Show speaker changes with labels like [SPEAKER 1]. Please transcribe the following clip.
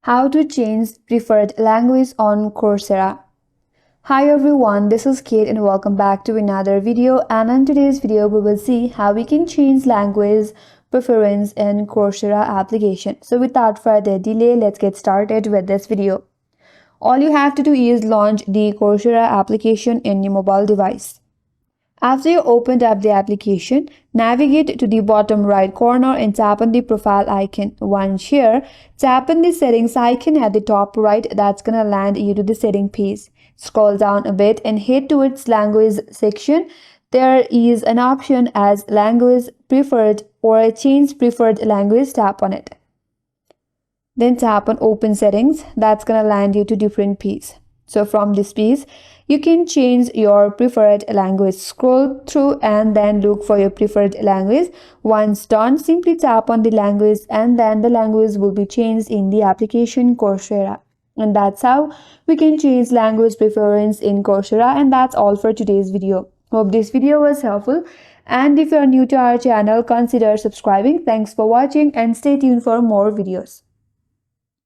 [SPEAKER 1] How to change preferred language on Coursera. Hi everyone, this is Kate and welcome back to another video, and in today's video we will see how we can change language preference in Coursera application. So without further delay, let's get started with this video. All you have to do is launch the Coursera application in your mobile device. After you opened up the application, navigate to the bottom right corner and tap on the profile icon. Once here, tap on the settings icon at the top right. That's gonna land you to the setting page. Scroll down a bit and head towards language section. There is an option as language preferred or change preferred language. Tap on it. Then tap on open settings. That's gonna land you to different page. So from this page, you can change your preferred language. Scroll through and then look for your preferred language. Once done, simply tap on the language and then the language will be changed in the application Coursera. And that's how we can change language preference in Coursera. And that's all for today's video. Hope this video was helpful. And if you are new to our channel, consider subscribing. Thanks for watching and stay tuned for more videos.